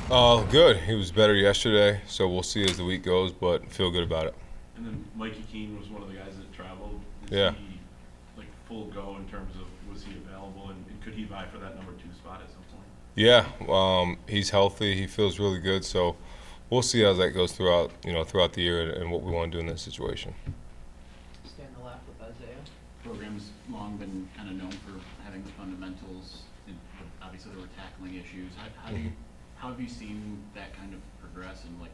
Good. He was better yesterday, so we'll see as the week goes, but feel good about it. And then Mikey Keene was one of the guys that traveled. Is Yeah. he like full go in terms of was he available and could he vie for that number two spot at some point? Yeah, he's healthy. He feels really good, so we'll see how that goes throughout the year and what we want to do in that situation. Stay on the left with Isaiah. Program's long been kind of known for having the fundamentals. And obviously, there were tackling issues. How have you seen that kind of progress, and like,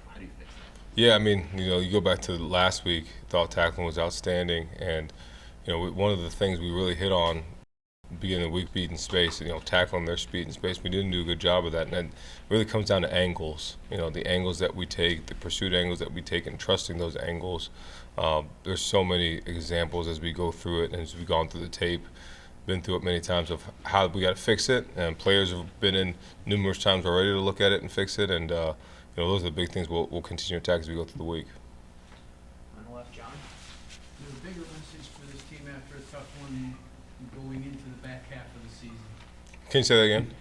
how do you fix that? Yeah, I mean, you go back to last week. Thought tackling was outstanding, and one of the things we really hit on beginning of the week, beating space, tackling their speed and space. We didn't do a good job of that, and it really comes down to angles. The angles that we take, the pursuit angles that we take, and trusting those angles. There's so many examples as we go through it, and as we've gone through the tape, been through it many times of how we got to fix it, and players have been in numerous times already to look at it and fix it, and those are the big things we'll continue to attack as we go through the week. On the left, John. Is there a bigger message for this team after a tough one going into the back half of the season? Can you say that again?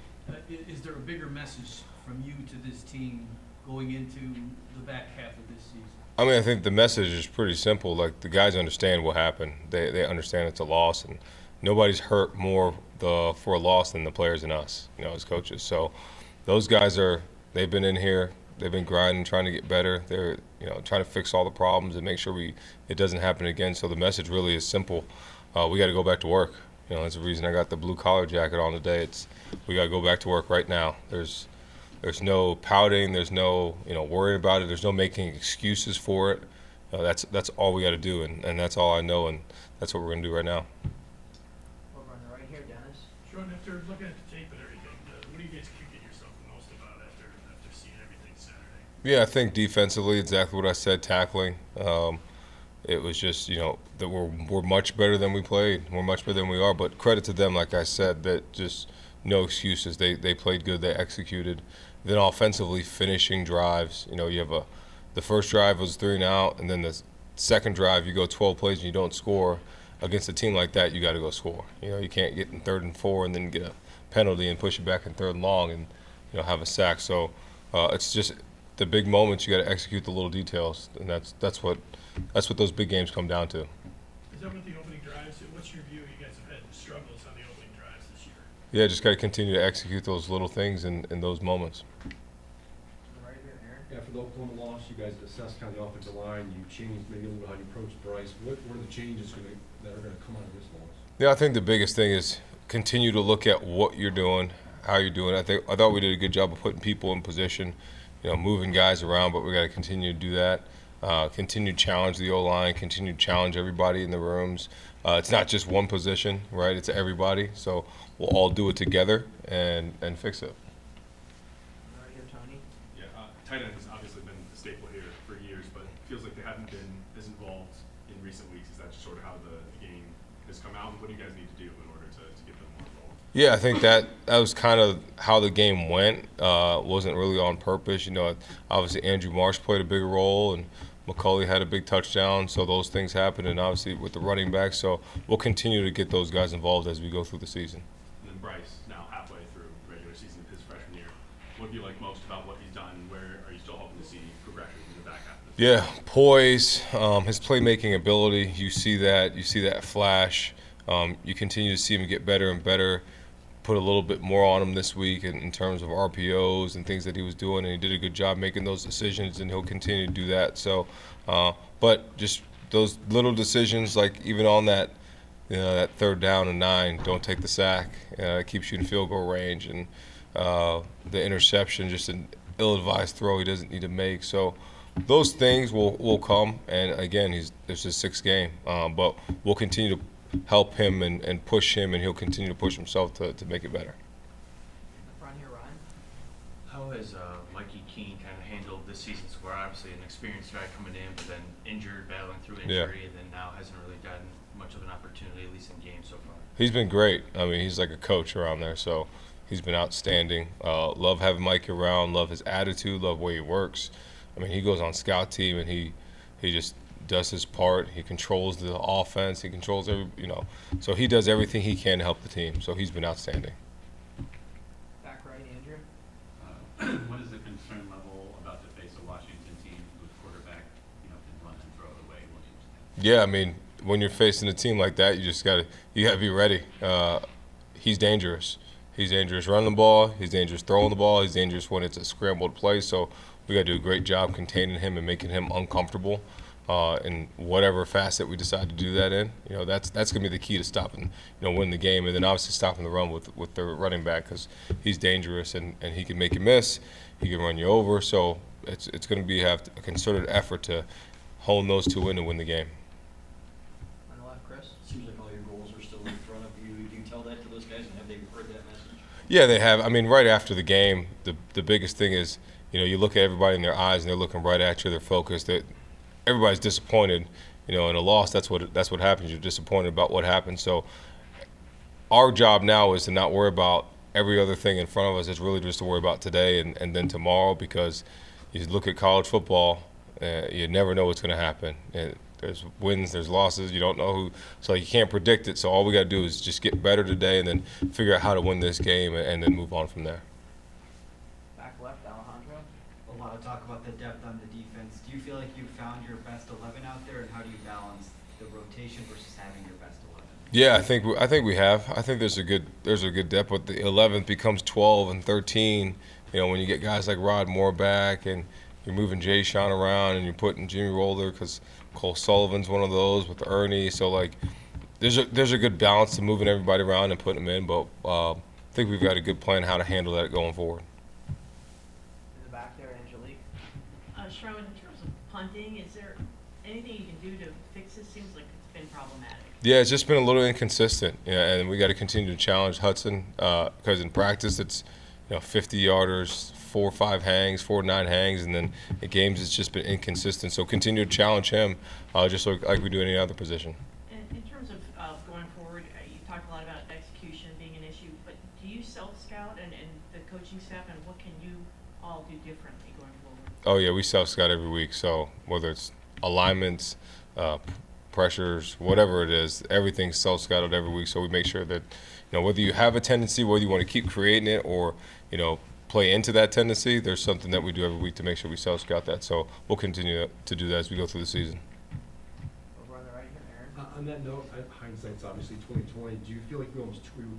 Is there a bigger message from you to this team going into the back half of this season? I mean, I think the message is pretty simple. Like, the guys understand what happened. They understand it's a loss, and nobody's hurt more for a loss than the players and us, as coaches. So those guys they've been in here, they've been grinding, trying to get better. They're trying to fix all the problems and make sure it doesn't happen again. So the message really is simple. We got to go back to work. That's the reason I got the blue collar jacket on today. We got to go back to work right now. There's no pouting. There's no worrying about it. There's no making excuses for it. That's all we got to do, and that's all I know, and that's what we're going to do right now. Over on the right here, Dennis. Sherrone, after looking at the tape and everything, what do you guys kicking yourself the most about after seeing everything Saturday? Yeah, I think defensively, exactly what I said, tackling. It was just, that we're much better than we played. We're much better than we are. But credit to them, like I said, that just no excuses. They played good. They executed. Then offensively, finishing drives. You have the first drive was 3 and out, and then the second drive you go 12 plays and you don't score. Against a team like that, you got to go score. You can't get in 3rd and 4 and then get a penalty and push it back in 3rd and long and have a sack. So it's just the big moments. You got to execute the little details, and that's what those big games come down to. Is that what the opening drives? What's your view? You guys have had struggles on the opening drives this year. Yeah, just got to continue to execute those little things in those moments. On the right here, Aaron. Yeah, for the Oklahoma loss, you guys assessed kind of the offensive line. You changed maybe a little how you approach Bryce. What are the changes that are going to come out of this loss? Yeah, I think the biggest thing is continue to look at what you're doing, how you're doing. I thought we did a good job of putting people in position, moving guys around, but we got to continue to do that. Continue to challenge the O-line, continue to challenge everybody in the rooms. It's not just one position, right? It's everybody. So we'll all do it together and fix it. On the right here, Tony. Yeah, tight end has obviously been a staple here for years, but it feels like they haven't been as involved in recent weeks. Is that just sort of how the game has come out? And what do you guys need to do in order to get them more involved? Yeah, I think that was kind of how the game went. Wasn't really on purpose. Obviously Andrew Marsh played a bigger role, and McCulley had a big touchdown, so those things happened, and obviously with the running back. So we'll continue to get those guys involved as we go through the season. And then Bryce, now halfway through the regular season of his freshman year, what do you like most about what he's done? Where are you still hoping to see progression in the back half of this Yeah, poise, his playmaking ability. You see that flash. You continue to see him get better and better. Put a little bit more on him this week in terms of RPOs and things that he was doing, and he did a good job making those decisions, and he'll continue to do that. So, but just those little decisions, like even on that, that 3rd down and 9, don't take the sack. It keeps you in field goal range, and the interception, just an ill-advised throw he doesn't need to make. So those things will come, and again, this is his 6th game, but we'll continue to help him and push him, and he'll continue to push himself to make it better. In the front here, Ryan. How has Mikey Keene kind of handled this season so far? Obviously, an experienced guy coming in, but then injured, battling through injury, and then now hasn't really gotten much of an opportunity, at least in games so far. He's been great. I mean, he's like a coach around there, so he's been outstanding. Love having Mike around. Love his attitude. Love the way he works. I mean, he goes on scout team, and he just does his part. He controls the offense. He controls so he does everything he can to help the team. So he's been outstanding. Back right, Andrew. what is the concern level about to face a Washington team whose quarterback, can run and throw it away? Yeah, I mean, when you're facing a team like that, you gotta be ready. He's dangerous. He's dangerous running the ball. He's dangerous throwing the ball. He's dangerous when it's a scrambled play. So we got to do a great job containing him and making him uncomfortable in whatever facet we decide to do that in. That's going to be the key to stopping, winning the game, and then obviously stopping the run with the running back, because he's dangerous and he can make you miss. He can run you over. So it's going to have a concerted effort to hone those two in and win the game. On the left, Chris? Seems like all your goals are still in front of you. Do you tell that to those guys, and have they heard that message? Yeah, they have. I mean, right after the game, the biggest thing is, you look at everybody in their eyes and they're looking right at you. They're focused. Everybody's disappointed. In a loss, that's what happens. You're disappointed about what happened. So our job now is to not worry about every other thing in front of us. It's really just to worry about today and then tomorrow, because you look at college football, you never know what's going to happen. There's wins, there's losses. You don't know who, so you can't predict it. So all we got to do is just get better today, and then figure out how to win this game, and then move on from there. Back left, Alejandro? A lot of talk about the depth on the defense. Do you feel like you found your best 11 out there, and how do you balance the rotation versus having your best 11? Yeah, I think we have. I think there's a good depth, but the 11th becomes 12 and 13. When you get guys like Rod Moore back, and you're moving Jay Sean around, and you're putting Jimmy Roller, because Cole Sullivan's one of those with Ernie. So there's a good balance to moving everybody around and putting them in. But I think we've got a good plan how to handle that going forward. In the back there, Angelique? Sherrone, in terms of punting, is there anything you can do to fix this? Seems like it's been problematic. Yeah, it's just been a little inconsistent. And we got to continue to challenge Hudson, because in practice it's 50 yarders, 4 or 5 hangs, 4 or 9 hangs, and then in games it's just been inconsistent. So continue to challenge him, just like we do any other position. In terms of going forward, you talked a lot about execution being an issue, but do you self-scout and the coaching staff, and what can you all do differently going forward? Oh yeah, we self-scout every week. So whether it's alignments, pressures, whatever it is, everything's self-scouted every week. So we make sure that whether you have a tendency, whether you want to keep creating it or play into that tendency, there's something that we do every week to make sure we self-scout that. So we'll continue to do that as we go through the season. Over on the right here, Aaron? On that note, hindsight's obviously 2020. Do you feel like we were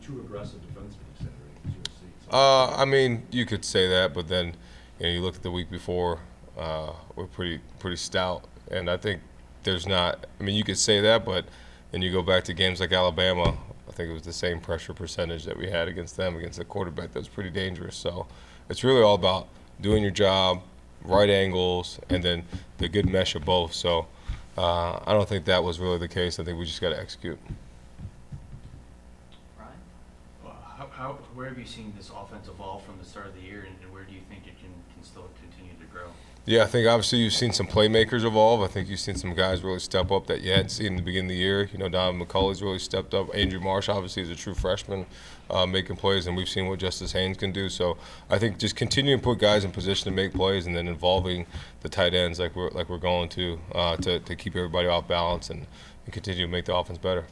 too aggressive defensively considering USC? I mean, you could say that, but then you look at the week before, we're pretty stout, and I think there's not. I mean, you could say that, but then you go back to games like Alabama. I think it was the same pressure percentage that we had against them, against a quarterback that was pretty dangerous. So it's really all about doing your job, right angles, and then the good mesh of both. So I don't think that was really the case. I think we just got to execute. Ryan? Well, where have you seen this offense evolve from the start of the year, and where do you think it can still continue to grow? Yeah, I think obviously you've seen some playmakers evolve. I think you've seen some guys really step up that you hadn't seen in the beginning of the year. Don McCulley's really stepped up. Andrew Marsh obviously is a true freshman making plays, and we've seen what Justice Haynes can do. So I think just continuing to put guys in position to make plays, and then involving the tight ends like we're going to keep everybody off balance and continue to make the offense better.